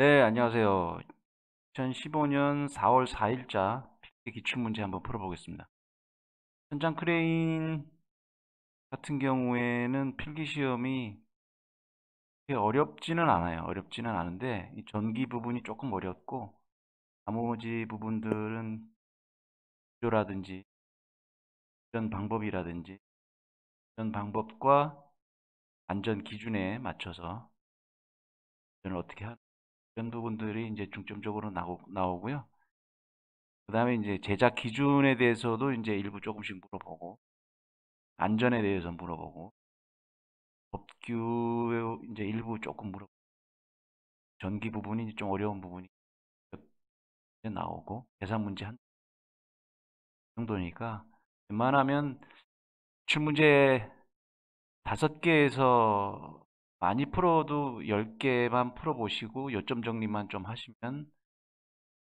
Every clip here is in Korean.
네, 안녕하세요. 2015년 4월 4일자 기출문제 한번 풀어보겠습니다. 현장 크레인 같은 경우에는 필기시험이 그렇게 어렵지는 않아요. 어렵지는 않은데 이 전기 부분이 조금 어렵고 나머지 부분들은 구조라든지 이런 방법이라든지 이런 방법과 안전 기준에 맞춰서 안전을 어떻게 하는 이런 부분들이 이제 중점적으로 나오고요. 그 다음에 이제 제작 기준에 대해서도 이제 일부 조금씩 물어보고 안전에 대해서 물어보고 법규 이제 일부 조금 물어보고 전기 부분이 좀 어려운 부분이 나오고 계산 문제 한 정도니까 웬만하면 기출문제 5개에서 많이 풀어도 10개만 풀어보시고 요점 정리만 좀 하시면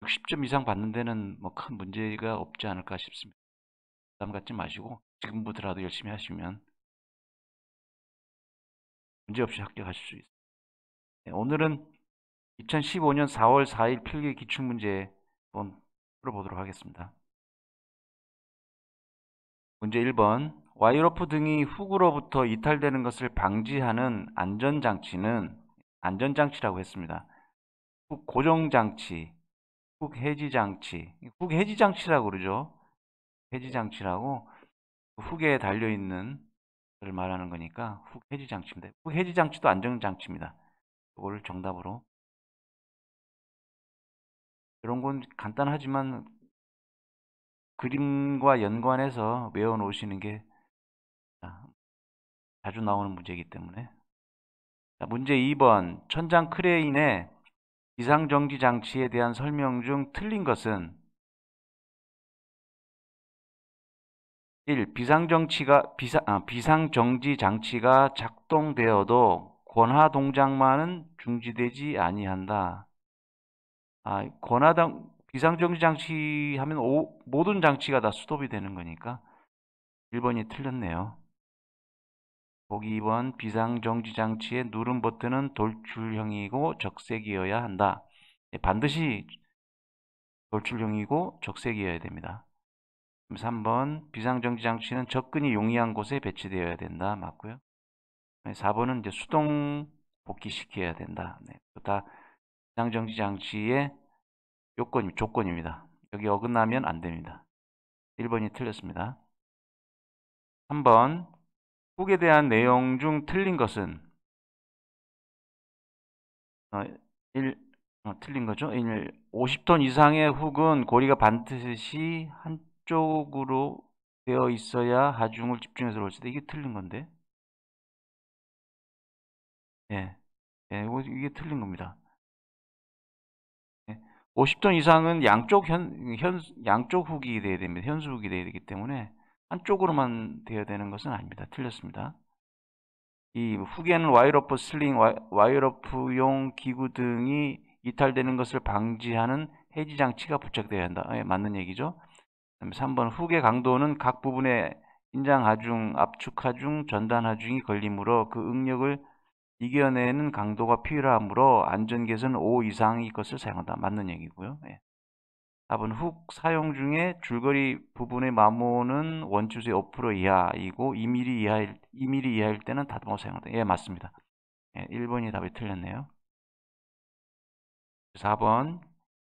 60점 이상 받는 데는 뭐 큰 문제가 없지 않을까 싶습니다. 부담 갖지 마시고 지금부터라도 열심히 하시면 문제없이 합격하실 수 있습니다. 네, 오늘은 2015년 4월 4일 필기 기출문제 한번 풀어보도록 하겠습니다. 문제 1번. 와이로프 등이 훅으로부터 이탈되는 것을 방지하는 안전장치라고 했습니다. 훅 고정장치, 훅 해지장치, 훅 해지장치라고 그러죠. 해지장치라고 훅에 달려있는 것을 말하는 거니까 훅 해지장치입니다. 훅 해지장치도 안전장치입니다. 이걸 정답으로. 이런 건 간단하지만 그림과 연관해서 외워 놓으시는 게 자주 나오는 문제이기 때문에. 자, 문제 2번. 천장 크레인의 비상정지 장치에 대한 설명 중 틀린 것은 1. 비상정지 장치가 작동되어도 권하 동작만은 중지되지 아니한다. 비상정지 장치 하면 모든 장치가 다 스톱이 되는 거니까 1번이 틀렸네요. 보기 2번. 비상정지 장치의 누름 버튼은 돌출형이고 적색이어야 한다. 반드시 돌출형이고 적색이어야 됩니다. 3번. 비상정지 장치는 접근이 용이한 곳에 배치되어야 된다. 맞고요. 4번은 이제 수동 복귀시켜야 된다. 네, 다 비상정지 장치의 조건입니다. 여기 어긋나면 안 됩니다. 1번이 틀렸습니다. 3번. 훅에 대한 내용 중 틀린 것은 1, 틀린 거죠. 50톤 이상의 훅은 고리가 반드시 한쪽으로 되어 있어야 하중을 집중해서 올 때 이게 틀린 건데. 예, 예, 이게 틀린 겁니다. 예, 50톤 이상은 양쪽 훅이 돼야 됩니다. 현수 훅이 돼야 되기 때문에 한쪽으로만 되어야 되는 것은 아닙니다. 틀렸습니다. 이 훅에는 와이러프 슬링, 와이러프용 기구 등이 이탈되는 것을 방지하는 해지 장치가 부착되어야 한다. 예, 맞는 얘기죠. 3번. 훅의 강도는 각 부분의 인장 하중, 압축 하중, 전단 하중이 걸리므로 그 응력을 이겨내는 강도가 필요하므로 안전 개선 5 이상의 것을 사용한다. 맞는 얘기고요. 예. 4번. 훅 사용 중에 줄거리 부분의 마모는 원추수의 5% 이하이고 2mm 이하일 때는 다듬어 사용한다. 예, 맞습니다. 예, 1번이 답이 틀렸네요. 4번.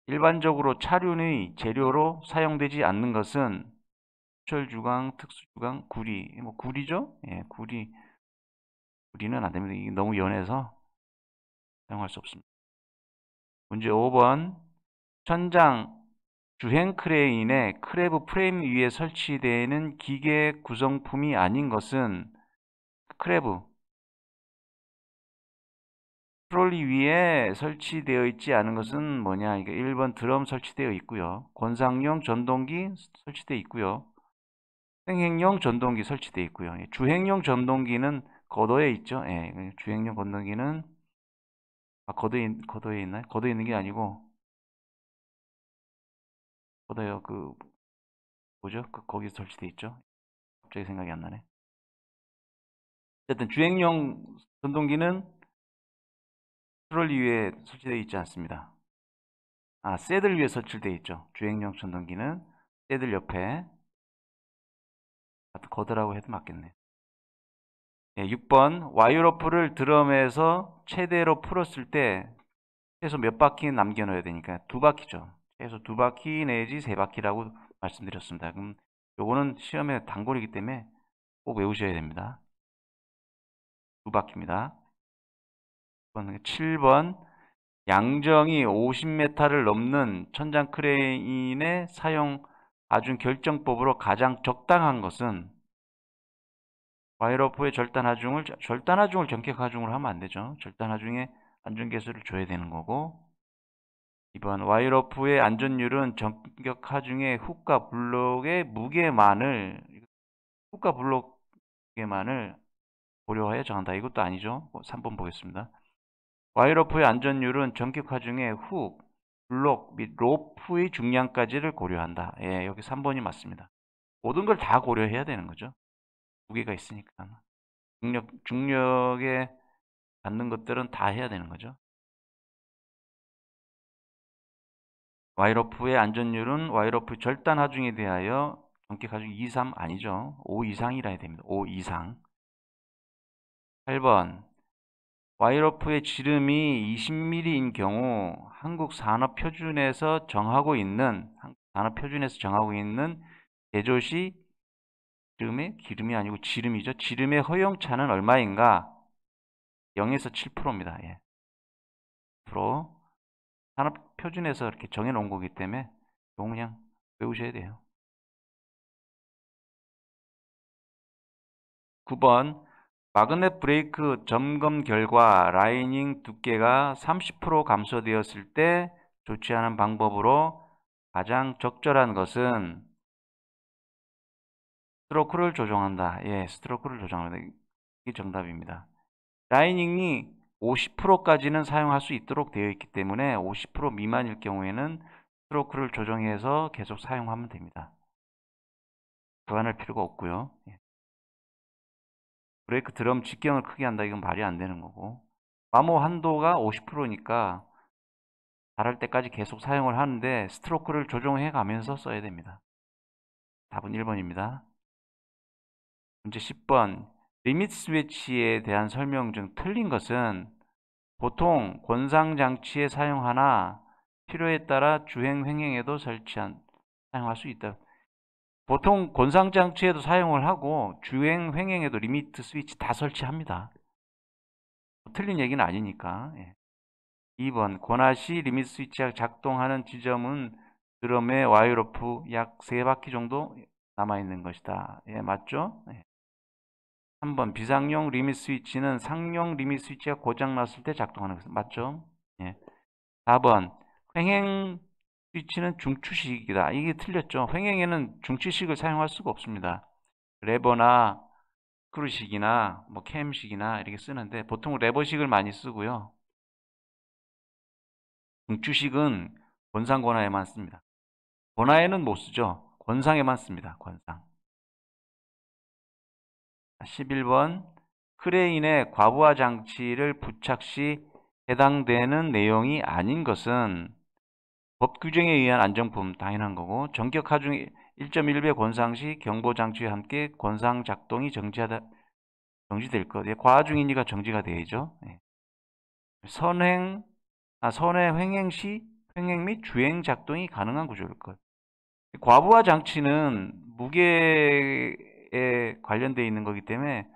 일반적으로 차륜의 재료로 사용되지 않는 것은 철주강, 특수주강, 구리. 뭐 구리죠? 예, 구리는 안 됩니다. 이게 너무 연해서 사용할 수 없습니다. 문제 5번. 천장 주행 크레인의 크레브 프레임 위에 설치되는 기계 구성품이 아닌 것은 크레브 트롤리 위에 설치되어 있지 않은 것은 뭐냐? 이게 1번 드럼 설치되어 있고요. 권상용 전동기 설치되어 있고요. 행행용 전동기 설치되어 있고요. 주행용 전동기는 거도에 있죠. 예, 주행용 전동기는 거도에 있나요? 거도에 있는 게 아니고 거도요. 뭐죠? 거기 설치되어 있죠. 갑자기 생각이 안 나네. 어쨌든 주행용 전동기는 트롤리 위에 설치되어 있지 않습니다. 새들 위에 설치되어 있죠. 주행용 전동기는 새들 옆에. 거드라고 해도 맞겠네. 6번 와이어로프를 드럼에서 최대로 풀었을 때 최소 몇 바퀴 남겨 놓아야 되니까 2바퀴죠. 최소 2바퀴 내지 3바퀴라고 말씀드렸습니다. 그럼 요거는 시험에 단골이기 때문에 꼭 외우셔야 됩니다. 2바퀴입니다. 7번 양정이 50m를 넘는 천장 크레인의 사용 하중 결정법으로 가장 적당한 것은 와이어로프의 절단 하중을 전격 하중으로 하면 안 되죠. 절단 하중에 안전계수를 줘야 되는 거고. 2번 와이어로프의 안전율은 전격 하중의 훅과 블록의 무게만을 고려하여 정한다. 이것도 아니죠. 3번 보겠습니다. 와이어로프의 안전율은 전격 하중의 훅, 블록 및 로프의 중량까지를 고려한다. 여기 3번이 맞습니다. 모든 걸 다 고려해야 되는 거죠. 무게가 있으니까. 중력에 닿는 것들은 다 해야 되는 거죠. 와이어로프의 안전율은 와이어로프 절단 하중에 대하여 전격 하중 2, 3 아니죠. 5 이상이라 해야 됩니다. 5 이상. 8번 와이어로프의 지름이 20mm인 경우 한국 산업표준에서 정하고 있는 제조 시 기름이 아니고 지름이죠. 지름의 허용차는 얼마인가? 0에서 7%입니다. 10%. 산업표준에서 이렇게 정해놓은 거기 때문에 이거 그냥 외우셔야 돼요. 9번 마그넷 브레이크 점검 결과 라이닝 두께가 30% 감소되었을 때 조치하는 방법으로 가장 적절한 것은 스트로크를 조정한다. 스트로크를 조정합니다. 이게 정답입니다. 라이닝이 50%까지는 사용할 수 있도록 되어 있기 때문에 50% 미만일 경우에는 스트로크를 조정해서 계속 사용하면 됩니다. 불안할 필요가 없고요. 브레이크 드럼 직경을 크게 한다. 이건 말이 안 되는 거고. 마모 한도가 50%니까 닳을 때까지 계속 사용을 하는데 스트로크를 조정해 가면서 써야 됩니다. 답은 1번입니다. 문제 10번 리미트 스위치에 대한 설명 중 틀린 것은 보통 권상장치에 사용하나 필요에 따라 주행 횡행에도 사용할 수 있다. 보통 권상장치에도 사용을 하고 주행 횡행에도 리미트 스위치 다 설치합니다. 틀린 얘기는 아니니까. 2번 권하 시 리미트 스위치가 작동하는 지점은 드럼의 와이어로프 약 3바퀴 정도 남아있는 것이다. 맞죠? 3번 비상용 리밋 스위치는 상용 리밋 스위치가 고장났을 때 작동하는 것 맞죠? 4번 횡행 스위치는 중추식이다. 이게 틀렸죠. 횡행에는 중추식을 사용할 수가 없습니다. 레버나 스크루식이나 캠식이나 이렇게 쓰는데 보통 레버식을 많이 쓰고요. 중추식은 권상 권하에만 씁니다. 권하에는 못 쓰죠. 권상에만 씁니다. 권상. 11번 크레인의 과부하 장치를 부착 시 해당되는 내용이 아닌 것은 법 규정에 의한 안정품 당연한 거고 전격 하중 1.1배 권상 시 경보 장치와 함께 권상 작동이 정지될 것. 과하중이니까 정지가 되죠. 선회 횡행 시 횡행 및 주행 작동이 가능한 구조일 것. 과부하 장치는 무게에 관련되어 있는 거기 때문에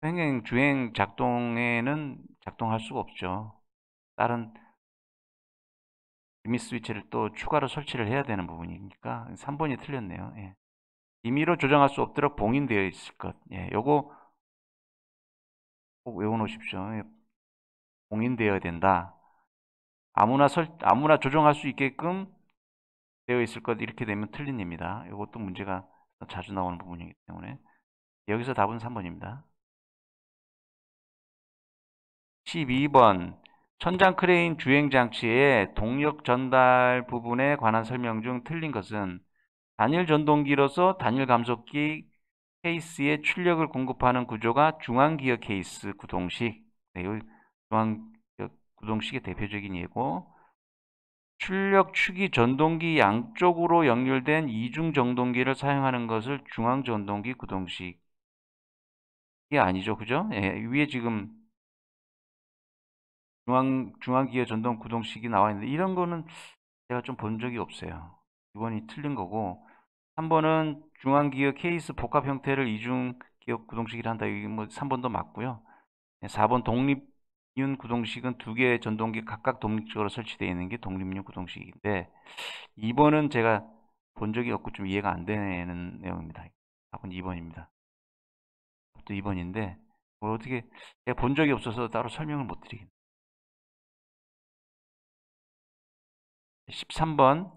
횡행, 주행 작동에는 작동할 수가 없죠. 다른 리밋 스위치를 또 추가로 설치를 해야 되는 부분이니까 3번이 틀렸네요. 임의로 조정할 수 없도록 봉인되어 있을 것. 요거 꼭 외워놓으십시오. 봉인되어야 된다. 아무나 조정할 수 있게끔 되어 있을 것. 이렇게 되면 틀린 입니다. 이것도 문제가 자주 나오는 부분이기 때문에 여기서 답은 3번입니다. 12번 천장 크레인 주행 장치의 동력 전달 부분에 관한 설명 중 틀린 것은 단일 전동기로서 단일 감속기 케이스에 출력을 공급하는 구조가 중앙기어 케이스 구동식. 중앙기어 구동식의 대표적인 예고. 출력 축이 전동기 양쪽으로 연결된 이중 전동기를 사용하는 것을 중앙 전동기 구동식이 아니죠, 그죠? 예, 위에 지금 중앙기어 전동 구동식이 나와 있는데 이런 거는 제가 좀 본 적이 없어요. 2번이 틀린 거고, 3번은 중앙기어 케이스 복합 형태를 이중 기어 구동식이라 한다. 이게 뭐 3번도 맞고요. 4번 독립륜 구동식은 두 개의 전동기 각각 독립적으로 설치되어 있는 게 독립륜 구동식인데 2번은 제가 본 적이 없고 좀 이해가 안 되는 내용입니다. 4번 2번입니다. 또 2번인데 뭐 어떻게 제가 본 적이 없어서 따로 설명을 못 드리겠네요. 13번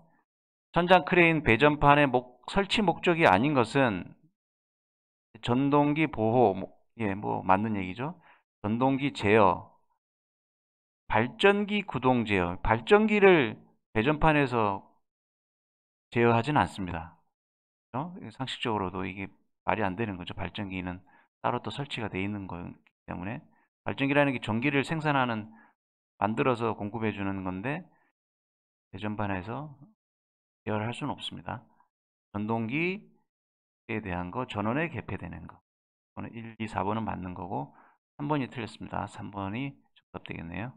천장 크레인 배전판의 설치 목적이 아닌 것은 전동기 보호, 예, 뭐 맞는 얘기죠. 전동기 제어, 발전기 구동 제어. 발전기를 배전판에서 제어하진 않습니다. 상식적으로도 이게 말이 안 되는 거죠. 발전기는 따로 또 설치가 되어 있는 거기 때문에. 발전기라는 게 전기를 생산하는, 만들어서 공급해 주는 건데 배전판에서 제어를 할 수는 없습니다. 전동기에 대한 거, 전원에 개폐되는 거. 1, 2, 4번은 맞는 거고 3번이 틀렸습니다. 3번이 정답 되겠네요.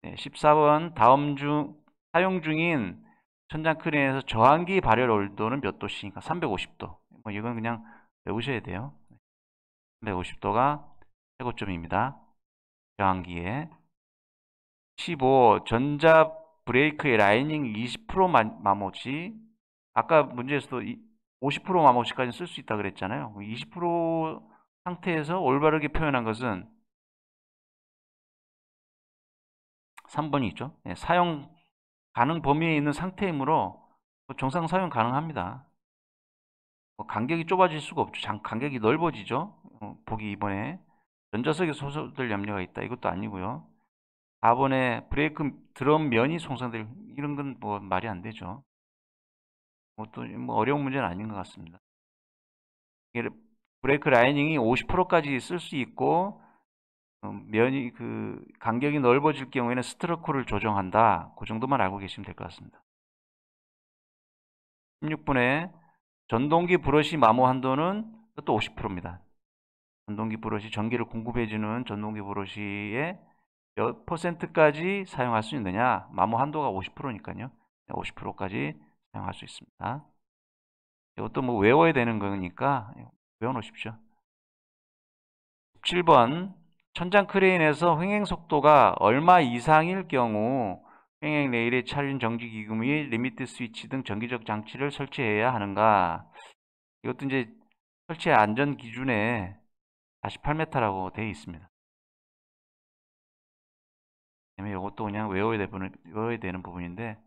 네, 14번 사용 중인 천장 크레인에서 저항기 발열 온도는 몇 도씨니까 350도. 뭐 이건 그냥 외우셔야 돼요. 350도가 최고점입니다. 저항기에. 15. 전자 브레이크의 라이닝 20% 마모치. 아까 문제에서도 50% 마모치까지 쓸 수 있다 그랬잖아요. 20% 상태에서 올바르게 표현한 것은 3번이 있죠. 네, 사용 가능 범위에 있는 상태이므로 정상 사용 가능합니다. 간격이 좁아질 수가 없죠. 간격이 넓어지죠. 보기 2번에 전자석에 소소될 염려가 있다. 이것도 아니고요. 4번에 브레이크 드럼 면이 손상될, 이런 건 뭐 말이 안 되죠. 뭐 어려운 문제는 아닌 것 같습니다. 브레이크 라이닝이 50%까지 쓸 수 있고 면이 간격이 넓어질 경우에는 스트로크를 조정한다. 그 정도만 알고 계시면 될 것 같습니다. 16번에 전동기 브러쉬 마모 한도는 또 50%입니다. 전동기 브러쉬, 전기를 공급해주는 전동기 브러쉬의 몇 %까지 사용할 수 있느냐? 마모 한도가 50%니까요. 50%까지 사용할 수 있습니다. 이것도 뭐 외워야 되는 거니까 외워놓으십시오. 7번 천장 크레인에서 횡행 속도가 얼마 이상일 경우 횡행 레일에 차륜 정지 기구 및 리미트 스위치 등 정기적 장치를 설치해야 하는가? 이것도 이제 설치 안전 기준에 48m라고 되어 있습니다. 이것도 그냥 외워야 되는 부분인데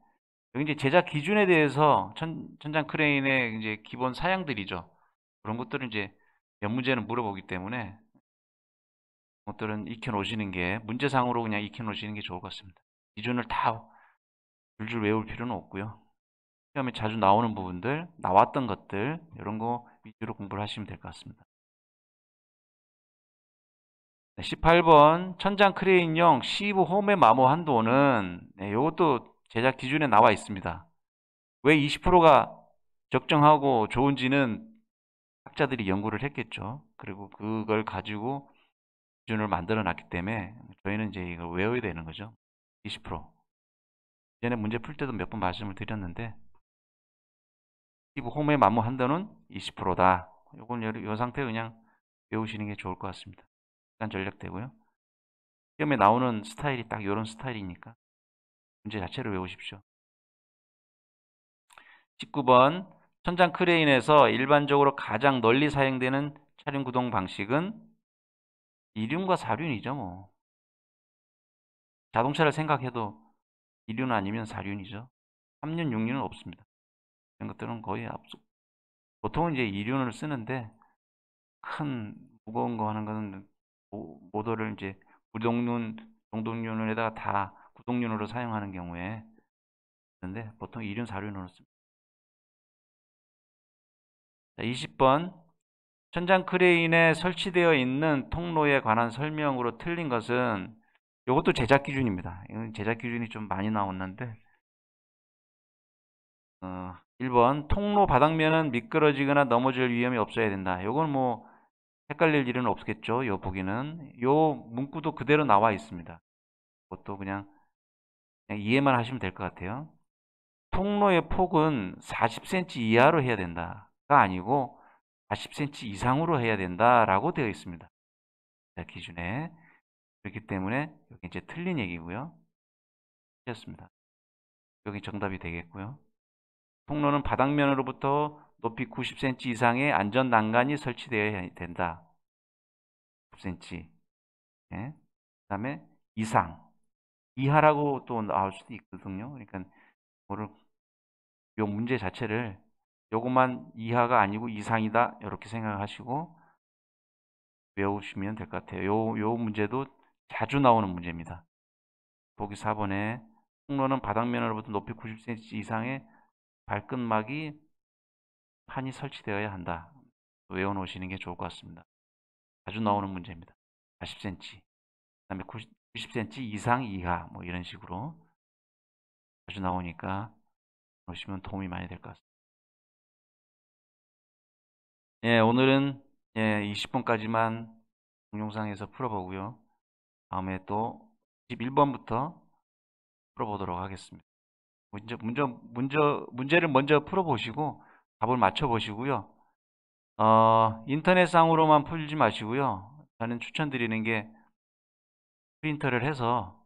여기 이제 제작 기준에 대해서 천장 크레인의 이제 기본 사양들이죠. 그런 것들은 이제 몇 문제는 물어보기 때문에 그것들은 익혀 놓으시는 게 문제상으로 그냥 익혀 놓으시는 게 좋을 것 같습니다. 기준을 다 줄줄 외울 필요는 없고요. 시험에 자주 나오는 부분들, 나왔던 것들 이런 거 위주로 공부를 하시면 될 것 같습니다. 18번 천장 크레인용 시브 홈의 마모 한도는 이것도 제작 기준에 나와 있습니다. 왜 20%가 적정하고 좋은지는 학자들이 연구를 했겠죠. 그리고 그걸 가지고 기준을 만들어 놨기 때문에 저희는 이제 이걸 외워야 되는 거죠. 20%. 전에 문제 풀 때도 몇 번 말씀을 드렸는데 시브 홈의 마모 한도는 20%다. 이건 이 상태 그냥 외우시는 게 좋을 것 같습니다. 시간 절약되고요. 시험에 나오는 스타일이 딱 이런 스타일이니까 문제 자체를 외우십시오. 19번 천장 크레인에서 일반적으로 가장 널리 사용되는 차륜 구동 방식은 2륜과 4륜이죠. 뭐 자동차를 생각해도 2륜 아니면 4륜이죠. 3륜, 6륜은 없습니다. 이런 것들은 거의 보통은 이제 2륜을 쓰는데 큰 무거운 거 하는 거는 모터를 이제 구동륜, 동동륜에다가 다 구동륜으로 사용하는 경우에 근데 보통 2륜, 4륜으로 씁니다. 자, 20번 천장 크레인에 설치되어 있는 통로에 관한 설명으로 틀린 것은 이것도 제작 기준입니다. 이건 제작 기준이 좀 많이 나왔는데 1번 통로 바닥면은 미끄러지거나 넘어질 위험이 없어야 된다. 이건 뭐 헷갈릴 일은 없겠죠. 요 보기는 요 문구도 그대로 나와 있습니다. 그것도 그냥 이해만 하시면 될 것 같아요. 통로의 폭은 40cm 이하로 해야 된다가 아니고 40cm 이상으로 해야 된다라고 되어 있습니다. 기준에. 그렇기 때문에 여기 이제 틀린 얘기고요. 틀렸습니다. 여기 정답이 되겠고요. 통로는 바닥면으로부터 높이 90cm 이상의 안전 난간이 설치되어야 된다. 9cm. 예. 그 다음에 이상. 이하라고 또 나올 수도 있거든요. 그러니까 뭐를 요 문제 자체를 요것만 이하가 아니고 이상이다 이렇게 생각하시고 외우시면 될 것 같아요. 요 문제도 자주 나오는 문제입니다. 보기 4번에 통로는 바닥면으로부터 높이 90cm 이상의 발끝막이 판이 설치되어야 한다. 외워놓으시는 게 좋을 것 같습니다. 자주 나오는 문제입니다. 40cm, 그 다음에 90cm 이상 이하 뭐 이런 식으로 자주 나오니까 보시면 도움이 많이 될 것 같습니다. 예, 오늘은 20번까지만 동영상에서 풀어보고요. 다음에 또 11번부터 풀어보도록 하겠습니다. 문제를 먼저 풀어보시고 답을 맞춰보시고요. 인터넷상으로만 풀지 마시고요. 저는 추천드리는 게 프린터를 해서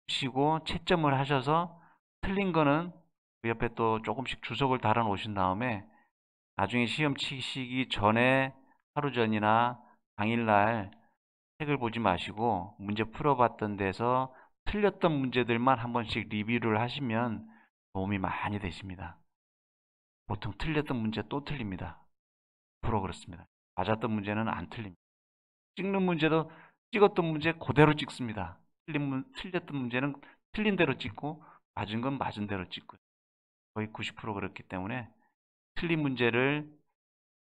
푸시고 채점을 하셔서 틀린 거는 그 옆에 또 조금씩 주석을 달아 놓으신 다음에 나중에 시험 치시기 전에 하루 전이나 당일날 책을 보지 마시고 문제 풀어봤던 데서 틀렸던 문제들만 한 번씩 리뷰를 하시면 도움이 많이 되십니다. 보통 틀렸던 문제 또 틀립니다. 프로 그렇습니다. 맞았던 문제는 안 틀립니다. 찍는 문제도 찍었던 문제 그대로 찍습니다. 틀렸던 문제는 틀린 대로 찍고 맞은 건 맞은 대로 찍고 거의 90% 그렇기 때문에 틀린 문제를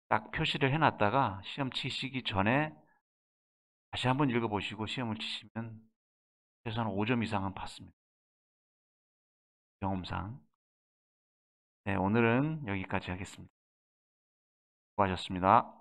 딱 표시를 해놨다가 시험 치시기 전에 다시 한번 읽어보시고 시험을 치시면 최소한 5점 이상은 받습니다. 경험상. 네, 오늘은 여기까지 하겠습니다. 수고하셨습니다.